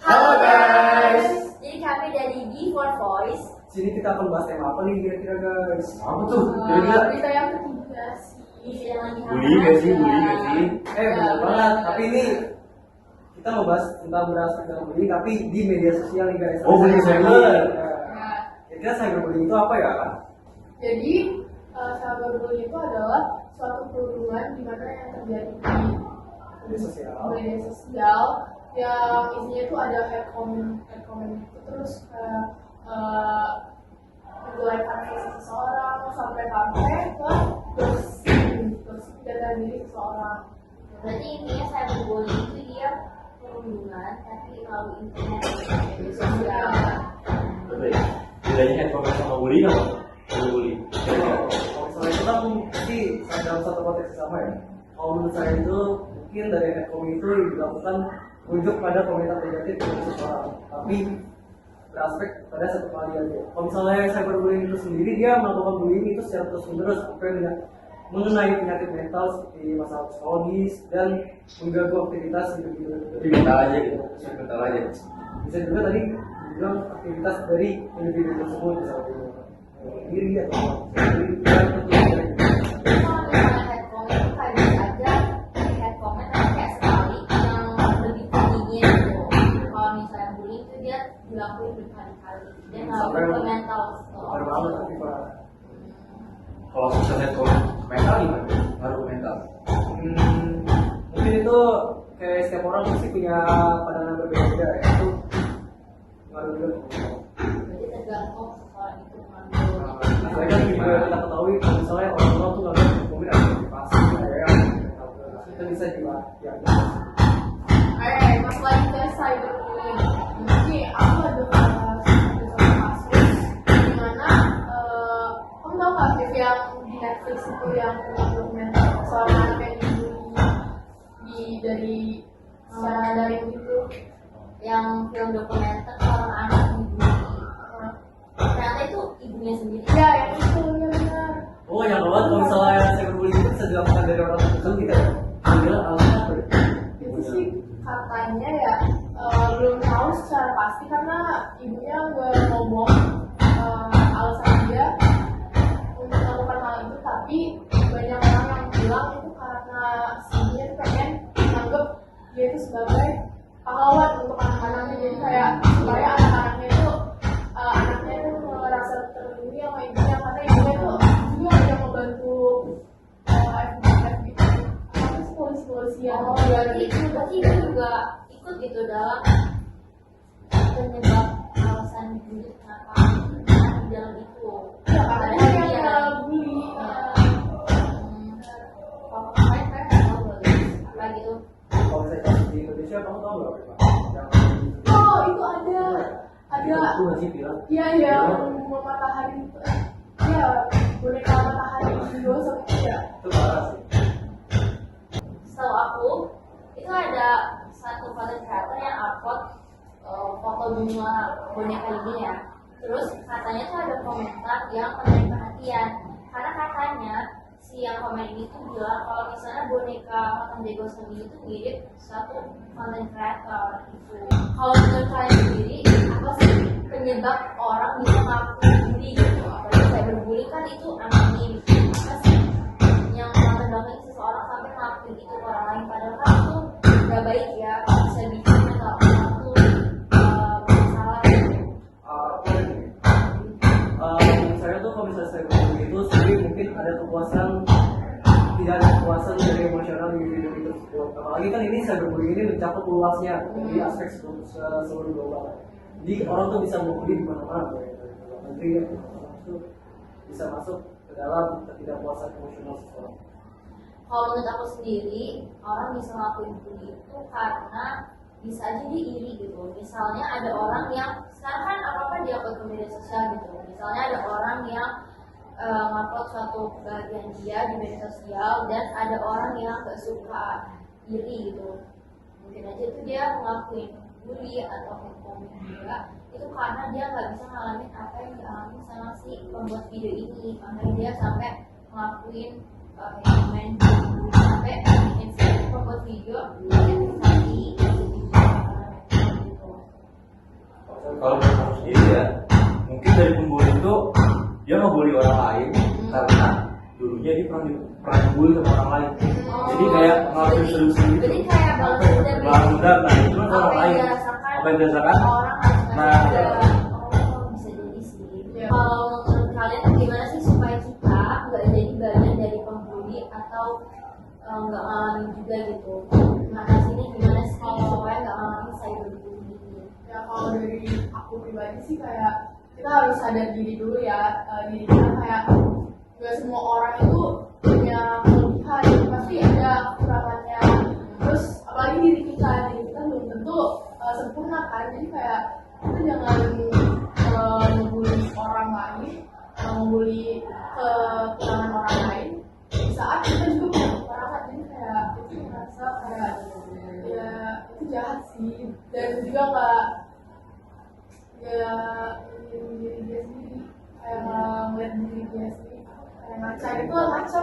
Halo guys. Jadi kami dari B4 Voice. Sini kita akan bahas tema apa nih kira-kira guys? Apa tuh? Kira-kira Berita yang ketiga sih yang lagi bully gak sih? Benar banget. Tapi ini kita mau bahas tentang beraspek dengan bullying, tapi di media sosial nih guys. Oh, bullying cyber. Kira-kira cyberbullying itu apa ya? Jadi cyberbullying itu adalah suatu perundungan di mana yang terjadi di Media sosial. media sosial yang isinya itu ada hate comment itu terus menjelekkan seseorang sampai ke bersih data diri seseorang. Berarti intinya cyberbullying itu dia perundungan tapi melalui internet, media sosial. Betul ya? Bedanya headphone sama bullying apa? Bullying. Kalau misalnya itu kan pasti dalam satu konteks yang sama ya. Kalau menurut saya itu mungkin dari headphone itu dilakukan merujuk pada komentar negatif dari seseorang, tapi beraspek pada satu kali aja. Kalau misalnya cyberbullying itu sendiri, dia melakukan bullying itu secara terus menerus sampai mengenai penyakit mental seperti masalah psikologis dan mengganggu aktivitas individu. Tapi mental aja gitu. Mental aja. Bisa juga tadi dibilang aktivitas dari individu tersebut, misalnya diri atau diri dan tentu Kalau misalnya head comment itu kayak bisa aja head comment tapi kayak sekali yang lebih tingginya gitu. Kalau misalnya bullying itu dia dilakuin berkali-kali dan Sampai ngaruh ke mental baru banget tapi Pak. Kalau social headphone mental gimana? Ngaruh ke mental. Mungkin itu kayak setiap orang pasti punya pandangan berbeda ya, itu ngaruh juga ke mental. Jadi tergantung seseorang itu mengambil. Soalnya kan juga kita ketahui kalau misalnya orang-orang tuh nggak mungkin ada motivasi kayak yang kita bisa juga ya. Mas lagi ke cyberbullying. Jadi aku ada satu kasus di mana kamu tahu nggak Viv yang di Netflix itu yang dokumenter seorang anak yang dibully dari secara daring gitu. Yang film dokumenter seorang anak dibully. Ternyata itu ibunya sendiri. Ya yang itu ya benar. Oh yang awal kalau misalnya cyberbullying itu bisa dilakukan dari orang tertentu kita ambil alasan apa ya? Itu sih katanya ya belum tahu secara pasti karena ibunya nggak ngomong alasan dia untuk melakukan hal itu, tapi banyak orang yang bilang itu karena ibunya tuh pengen menganggap dia itu sebagai pahlawan untuk anak-anaknya, jadi kayak supaya anak-anaknya itu merasa terlindungi sama ibunya karena ibunya itu juga yang membantu FBI apa sih polisi yang Berarti itu juga ikut gitu dalam penyebab alasan bully kenapa di dalam itu. ya karena dia Padahal yang dia bully. kalau kemarin saya nggak tahu apa gitu. Kalau misalnya kasus di Indonesia kamu tahu nggak Pak? Yang Oh itu ada itu nggak sih bilang? iya yang matahari itu ya boneka matahari digosok itu ya. Itu parah sih. Setahu aku itu ada satu content creator yang upload foto bunga boneka ini ya. Terus katanya tuh ada komentar yang menarik perhatian karena katanya si yang komen ini tuh bilang kalau misalnya boneka Makan Jago sendiri itu mirip satu content creator itu. Kalau menurut kalian sendiri apa sih penyebab orang bisa ngaku bully gitu? Apalagi cyberbullying kan itu anonim. Apa sih yang latar belakang seseorang sampai ngelakuin itu ke orang lain padahal kan itu nggak baik ya, bisa bikin mental orang tuh bermasalah gitu. Menurut saya tuh kalau misalnya cyberbullying itu sendiri mungkin ada kepuasan, tidak ada kepuasan dari emosional individu itu tersebut. Apalagi kan ini cyberbullying ini mencakup luasnya di aspek seluruh global. Jadi orang tuh bisa membuli di mana-mana, dari dalam negeri itu bisa masuk ke dalam ketidakpuasan emosional seseorang. Kalau menurut aku sendiri orang bisa ngelakuin bully itu karena bisa aja dia iri gitu. Misalnya ada orang yang sekarang kan apa-apa dia upload ke media sosial gitu. Misalnya ada orang yang ngupload suatu kebahagiaan dia di media sosial dan ada orang yang gak suka, iri gitu. Mungkin aja itu dia ngelakuin bully atau komen juga itu karena dia nggak bisa ngalamin apa yang dialami sama si pembuat video ini, makanya dia sampai ngelakuin main sampai bikin si pembuat video yang sakit gitu. kalau menurut aku sendiri ya, mungkin dari pembuli itu dia ngebully orang lain karena dulunya dia pernah dibully sama orang lain. Jadi kayak ngelakuin sendiri. Jadi kayak balas dendam. Balas dendam, nah itu kan orang Apa yang lain. dirasakan Apa yang dirasakan? orang harus Nah, juga. Oh, bisa jadi sih. Iya. Kalau menurut kalian gimana sih supaya kita nggak jadi bagian dari pembuli atau nggak ngalamin juga gitu? Mengatasinya gimana sih supaya nggak ngalamin cyberbullying? Ya kalau dari aku pribadi sih kayak kita harus sadar diri dulu ya, diri kita kayak gak semua orang itu punya kelebihan, pasti ada kekurangannya. Terus apalagi diri kita belum tentu sempurna kan, jadi kayak kita jangan ngebully orang lain, ngebully kekurangan orang lain di saat kita juga punya kekurangan. Jadi kayak itu merasa kayak ya itu jahat sih, dan juga ingin diri dia sendiri, kayak ngeliat diri dia sendiri kayak ngaca gitu,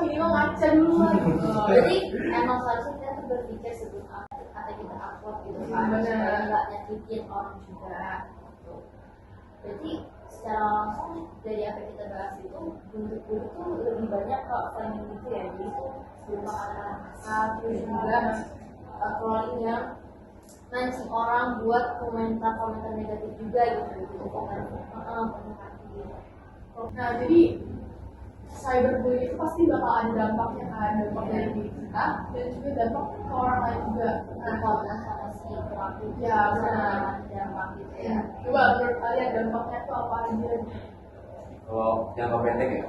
minimal ngaca dulu lah gitu. Berarti emang seharusnya kita tuh berpikir sebelum atau kita upload gitu kan, Bener. supaya nggak nyakitin orang juga. Gitu. Berarti secara langsung dari apa yang kita bahas itu bentuk bully tuh lebih banyak ke framing gitu ya, jadi itu berupa kata-kata kasar, terus juga trolling yang mancing orang buat komentar-komentar negatif juga gitu Nah jadi cyberbullying itu pasti bakal ada dampaknya kan, dampak dari diri kita dan juga dampak ke orang lain juga. Nah Komnas sama si pelaku Ya, benar. dampak gitu ya. coba menurut kalian dampaknya tuh apa aja? Kalau jangka pendek ya,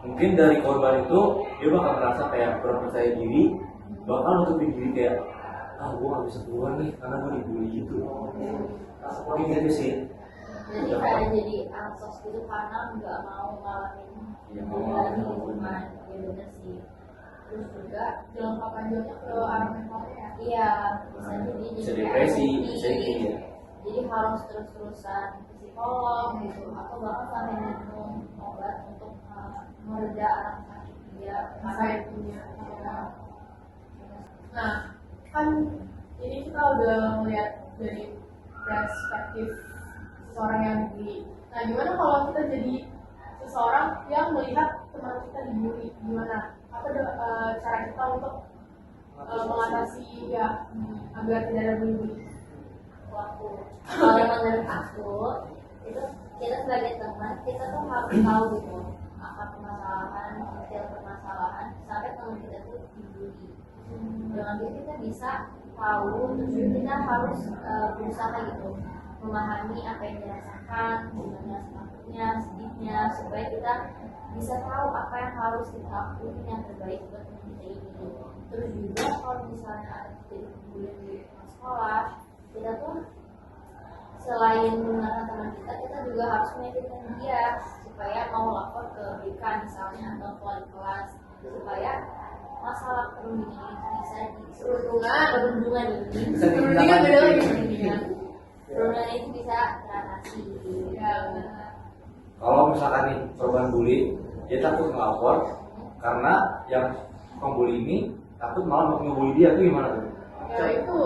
mungkin dari korban itu dia bakal merasa kayak kurang percaya diri, bakal nutupin diri kayak gue gak bisa keluar nih karena gue dibully gitu. Mungkin gitu sih. Jadi kayak jadi ansos gitu karena nggak mau ngalamin Iya, lagi gitu kan. Ya bener sih. Terus juga Jangka panjangnya ke arah mentalnya ya? iya bisa jadi Bisa jadi depresi, kayak bisa sedih. gitu ya. Jadi harus terus-terusan ke psikolog gitu atau bahkan sampai minum obat untuk mereda rasa sakit dia Saya punya. Nah, kan ini kita udah melihat dari perspektif seseorang yang dibully. Nah, gimana kalau kita jadi seseorang yang melihat teman kita dibully? Gimana? Apa cara kita untuk mengatasi ya agar tidak ada bully? waktu kalau menurut aku itu kita sebagai teman kita tuh harus tahu gitu apa permasalahan detail permasalahan sampai teman kita tuh dibully dengan itu kita bisa tahu terus juga kita harus berusaha gitu memahami apa yang dirasakan gimana takutnya sedihnya supaya kita bisa tahu apa yang harus kita lakukan yang terbaik buat teman kita ini. Terus juga kalau misalnya ada terjadi bullying di sekolah kita tuh selain mengenalkan teman kita juga harus meyakinkan dia supaya mau lapor ke BK misalnya atau wali kelas supaya masalah perundingan itu bisa perundungan ini Perundingan beda lagi. perundungan itu bisa teratasi. Ya, benar. Kalau misalkan nih korban bully, dia takut ngelapor karena yang pembuli ini takut malah ngebully dia, itu gimana tuh? Ya itu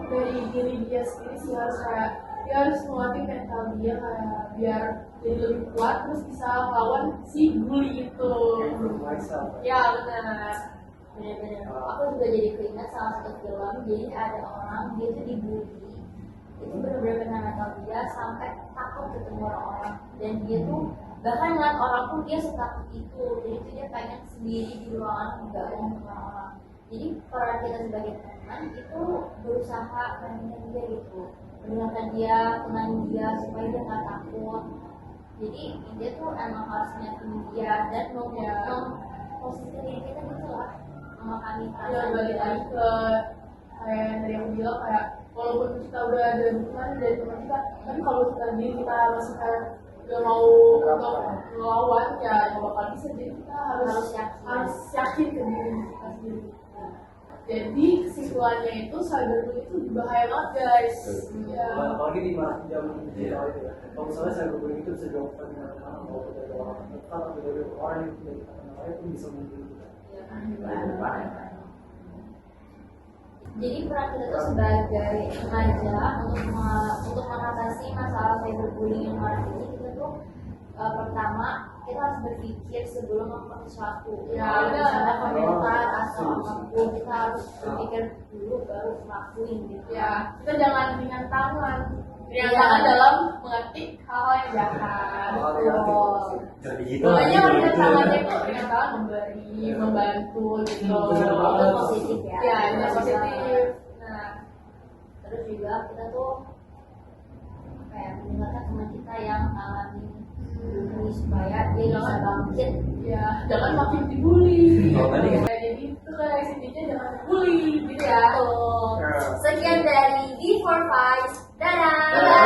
dari diri dia sendiri sih, harus kayak dia harus melatih mental dia kayak biar jadi lebih kuat terus bisa lawan si bully itu. Improve myself. Ya benar. Benar-benar aku juga jadi keinget salah satu film, jadi ada orang dia tuh dibully itu benar-benar kena mental dia sampai takut ketemu orang-orang dan dia tuh bahkan ngeliat orang pun dia setakut itu, jadi itu dia pengen sendiri di ruangan nggak mau ketemu orang-orang. Jadi peran kita sebagai teman itu berusaha menenangkan dia gitu, mendengarkan dia, tenangin dia supaya dia nggak takut. Jadi dia tuh emang harus nyakin dia dan memposisikan diri kita gitu lah, memahami Ya perasaan balik dia. lagi ke kayak yang tadi aku bilang kayak walaupun kita udah ada dukungan dari teman kita, tapi kalau tadi kita masih kayak gak mau melawan ya nggak bakal bisa. Jadi kita harus yakin ke diri kita sendiri. Jadi kesimpulannya itu cyberbullying itu berbahaya banget guys. Ya. Apalagi di masa zaman digital itu ya. Kalau misalnya cyberbullying itu bisa dilakukan di mana-mana, mau dari orang dekat atau dari orang yang tidak kita kenal itu bisa membuli kita. Jadi peran kita tuh sebagai remaja untuk mengatasi mengatasi masalah cyberbullying yang orang ini, kita tuh pertama kita harus berpikir sebelum melakukan sesuatu. Ya, misalnya komentar Oh, atau apapun, kita harus berpikir dulu baru ngelakuin gitu. Ya, kita jangan ringan tangan. Ringan Iya. tangan dalam mengetik hal yang jahat. Hal negatif. Betul. Jadi gitu Pokoknya gitu, ringan gitu. tangannya kok ringan tangan memberi, membantu gitu. Bener Itu banget. positif ya. Ya, itu positif. Nah, Terus juga kita tuh kayak mendengarkan teman kita yang alami bullying supaya dia bisa bangkit. ya jangan makin dibully. Kalau tadi kan- Jadi itu kayak intinya jangan dibully gitu ya. Tuh. Ya. Sekian dari B4 Vibes. Dadah. Dadah.